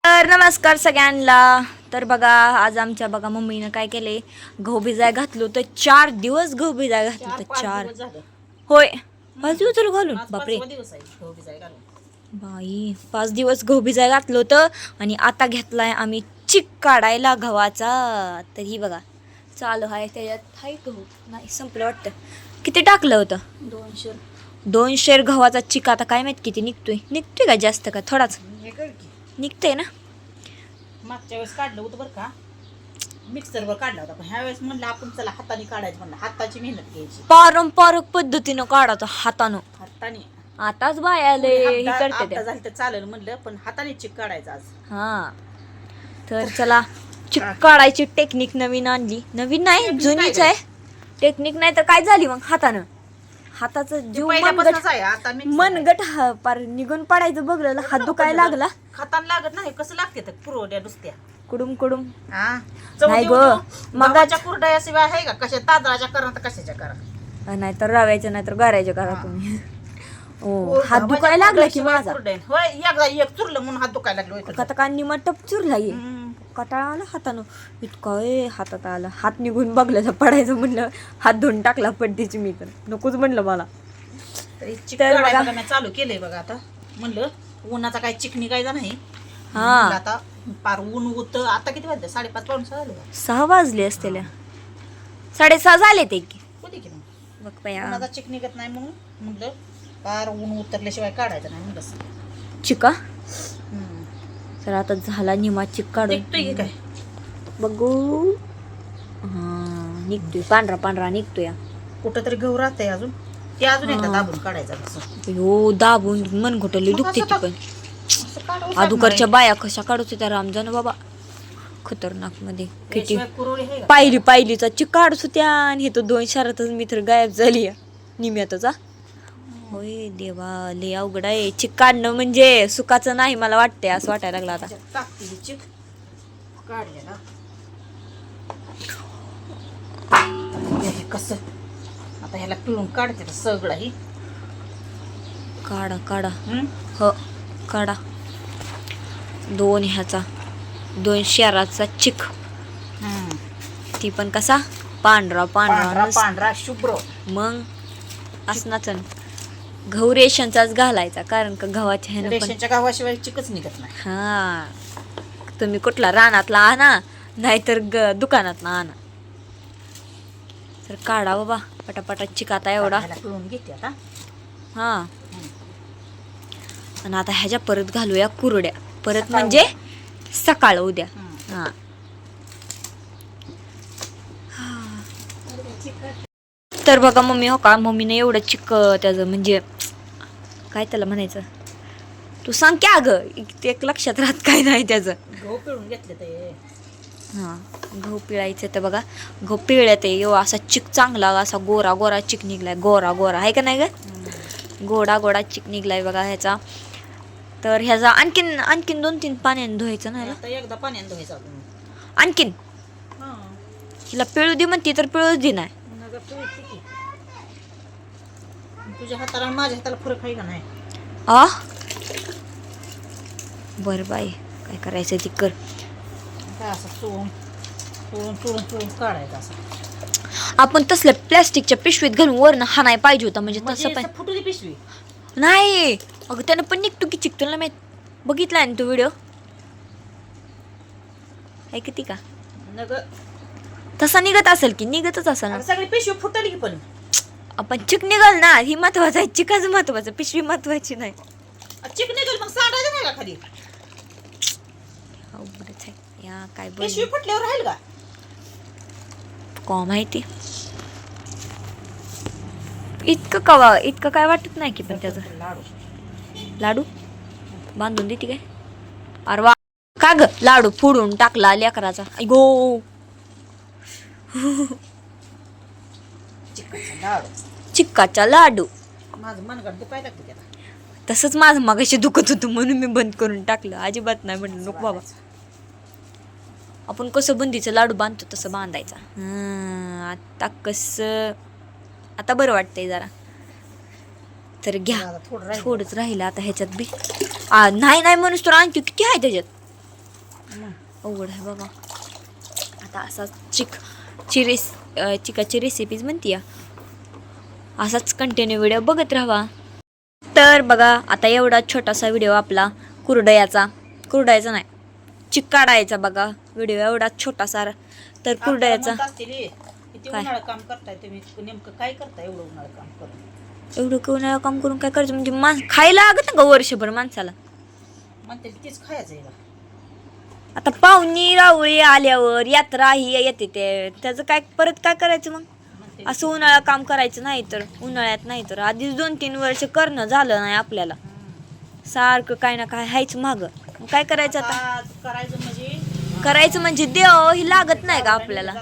तर नमस्कार सगळ्यांना. तर बघा आज आमच्या बघा मम्मीनं काय केले, गहू भिजाय घातलो तर 4 दिवस गहू भिजाय घातलो तर 4 होय 5 दिवस झालं घालून. बापरे बाई 5 दिवस गहू भिजाय घातलं होतं आणि आता घेतलाय आम्ही चिक काढायला गव्हाचा. तर ही बघा चालू आहे त्याच्यात हाय गहू नाही संपलं वाटतं. किती टाकलं होतं? 200 गव्हाचा चिक. आता काय माहित किती निघतोय का जास्त का थोडाच निघतंय ना. मागच्या वेळेस काढलं होतं बरं का, मिक्सरवर काढला होता, पण ह्या वेळेस म्हणलं आपण चला हाताने काढायचं, म्हणलं हाताची मेहनत घ्यायची, पारंपरिक पद्धतीनं काढायचं हाताने. आताच बायाले हे करते ते. झालं तर चालेल म्हणलं, पण हाताने चिक काढायचं आज. हा तर चला चिक काढायची टेक्निक नवीन आणली. नवीन नाही जुनीच आहे टेक्निक. नाही तर काय झाली मग हाताचं जीव मनगट पार निघून पडायचं. बघलं हात दुखायला लागला. हाताने लागत नाही कसं लागते तर कुरवड्या नुसत्या कुडुम कुडुम. नाही ग मगाच्या कुरड्या शिवाय आहे का? कशा तांदळाच्या करा तर कशाच्या करा, नाही तर रव्याच्या नाही तर गारायच्या करा तुम्ही. ओ हात दुखायला लागला की माझा. होय एकदा एक चुरलं म्हणून हात दुखायला लागलो. आता का निमट टप चुरला ये कटाळा आला हातानं इतका हातात आला. हात निघून बघलं तर पडायचं म्हणलं हात धुवून टाकला पडतीची. मी तर नकोच म्हणलं मला. चालू केलंय बघा आता. म्हणलं उन्हाचा काय चिक निघायचा नाही. हा आता पार ऊन होत. आता किती वाजले? 5:30 पाऊण 6 झाले. 6 वाजले असतील. 6:30 झाले ते की कधी की बघ बया. उन्हाचा चिक निघत नाही म्हणून म्हणलं पार ऊन उतरल्याशिवाय काढायचं नाही म्हणलं चिका. तर आता झाला निमा चिक काढून काय बघू. हा निघतोय पांढरा पांढरा निघतोय. कुठं तरी गहू राहतंय अजून. ते अजून एकदा दाबून काढायचं. हो दाबून मन घोटली दुखते ती. पण आधुकरच्या बाया कशा काढत होत्या रामजान बाबा. खतरनाक मध्ये किती पायलीचा चिक काढत होत्या. आणि हे तो 2 शहरातच मी तर गायब झाली निम्यातच. होय देवा लय अवघड आहे चिक काढणं. म्हणजे सुखाचं नाही मला वाटतंय. असं वाटायला लागलं आता. चिक काढलेला कसं आता ह्याला पिळून काढते सगळं. ही काढा काढा हो काढा. 2 ह्याचा 2 शहराचा चिक. ती पण कसा पांढरा पांढरा पांढरा शुभ्र. मग असणाच गहू रेशनचाच घालायचा. कारण का गव्हाच्या रेशनच्या गव्हाशिवाय चिकच निघत नाही. हा तुम्ही कुठला रानातला आणा नाहीतर दुकानातला आणा. तर काढा बाबा पटापटा चिक आता एवढा पिळून घेते आता. हा आणि आता ह्याच्या परत घालूया कुरड्या. परत म्हणजे सकाळ उद्या. हा तर बघा मम्मी हो का मम्मीने एवढं चिक त्याचं म्हणजे काय त्याला म्हणायचं तू सांग की अगं. एक लक्षात राहत काय नाही त्याचं. गहू पिळून घेतले ते. हा गहू पिळायचं तर बघा गहू पिळ्यात असा चिक चांगला असा गोरा गोरा चिक निघलाय. गोरा गोरा आहे का नाही ग? गोडा गोडा चिक निघलाय बघा ह्याचा. तर ह्याचा आणखीन 2-3 पाण्याने धुवायचं नाही. एकदा पाण्याने धुवायचं आणखीन हिला पिळू दे म्हणते तर पिळूच दे नाही. तुझ्या हाताला माझ्या हाताला फरक आहे का नाही? बर बाई काय करायचं ती कर. काय असं चोळून काढायचं असं. आपण तसल्या प्लॅस्टिकच्या पिशवीत घालून वरनं हाणाय पाहिजे होता. म्हणजे तसं पण फुटू दे पिशवी. नाही अगं त्यानं पण निघतो की चिक. तुला माहित बघितलाय ना तू व्हिडिओ आहे किती का? तसा निघत असेल की निघतच असेल ना. सगळी पिशवी फुटली की पण आपण चिक निघाल ना ही महत्वाचं आहे. चिकाच महत्वाचं पिशवी महत्वाची नाही. चिक निघाल मग सांडायचं नाही का खाली? अवघडच आहे या काय पिशवी फुटल्यावर राहील का? का माहिती. इतकं काय वाटत नाही की. पण त्याचं लाडू बांधून देते काय? अरे वा का ग लाडू फोडून टाकला लेकराचा. गो चिक्काचा लाडू. माझं मनगट दुखायला लागतं त्याला. तसंच माझं मगाशी दुखत होतं म्हणून मी बंद करून टाकलं. अजिबात नाही म्हटलं नको बाबा. आपण कसं बुंदीचं लाडू बांधतो तसं बांधायचा. आता कसं आता बरं वाटतंय जरा. तर घ्या थोडंच राहिलं आता ह्याच्यात बी. नाही म्हणूस तर आणखी किती आहे त्याच्यात. अवघड आहे बघा. आता असा चिकाची रेसिपीज म्हणते असाच कंटिन्यू व्हिडिओ बघत राहा. तर बघा आता एवढा छोटासा व्हिडिओ आपला कुरडयाचा नाही चिक काढायचा बघा व्हिडिओ एवढा छोटासा. तर कुरडयाचा किती उन्हाळा काम करताय तुम्ही, नेमकं काय करताय एवढं उन्हाळा काम करून? एवढं उन्हाळा काम करून काय करायचं म्हणजे खायला लागत ना का वर्षभर माणसाला. म्हणते तेच खायचं आहे का? आता पाहुणी रावळी आल्यावर यात्रा ही येते ते त्याचं काय परत काय करायचं मग. असं उन्हाळा काम करायचं नाही तर उन्हाळ्यात नाही तर आधीच 2-3 वर्ष करणं झालं नाही आपल्याला. सारखं काय ना काय हायच माग. काय करायचं आता? करायचं म्हणजे देव ही लागत नाही का आपल्याला.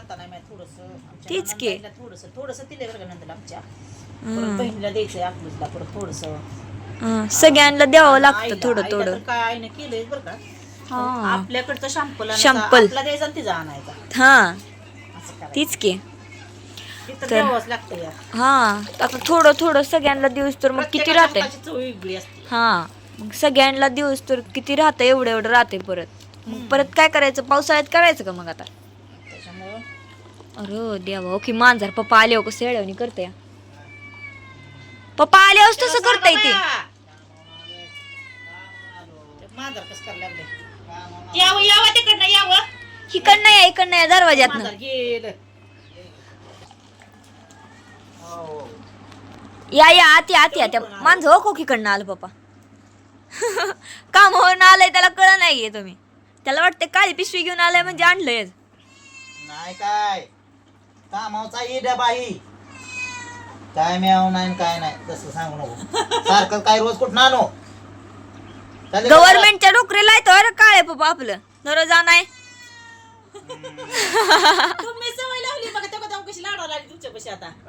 तीच की थोडस तिले आमच्या बहिणीला द्यायचंय आपल्याला परत थोडस. सगळ्यांना द्यावं लागतं थोडं थोडं. काय नाही केलंय बरं का. आपल्याकडचं शॅम्पल द्यायचा तिचा आणायचा. हा तीच की. तर हा आता थोडं थोडं सगळ्यांना दिवस तर मग किती राहते. हा मग सगळ्यांना दिवस तर किती राहतं एवढं राहते परत. मग परत काय करायचं पावसाळ्यात करायचं का मग आता. अरे देवा ओके मांजर पप्पा आल्यावर कसं येड्यावानी करते. पप्पा आल्यावर तसं करताय ते. इकडनं या दरवाज्यात या आत या त्या माणसं हो खोकीकडनं आलं पप्पा. कामावरून आलंय त्याला कळ नाहीये तुम्ही. त्याला वाटते काळी पिशवी घेऊन आलाय म्हणजे आणलंय. नाही काय कामाचा ही डबाही काय मिळव नाही काय नाही तसं सांगू नको. सारखं काय रोज कुठं आणू. गव्हर्नमेंटच्या नोकरीला येतो अरे काळे पप्पा आपलं दररोज नाही.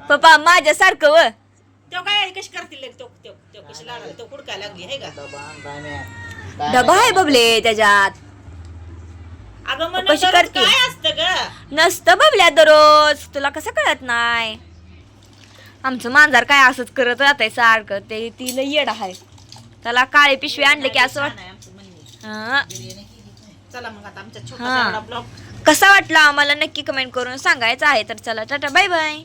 पप्पा माझ्या सारखं व काय कशी करतील कशी लाडाला तो कुडकाय लागली हे का डबा आहे बबले त्याच्यात. अगं मग कशी करते? काय असतं ग नसतं बबल्या दररोज तुला कसं कळत नाही. आमचं मांजर काय असंच करत राहतंय सारखं ते तिला येड आहे. त्याला काळी पिशवी आणले की असं चला मग आता आमच्या छोटा ब्लॉग कसा वाटला आम्हाला नक्की कमेंट करून सांगायचं आहे. तर चला टाटा बाय बाय.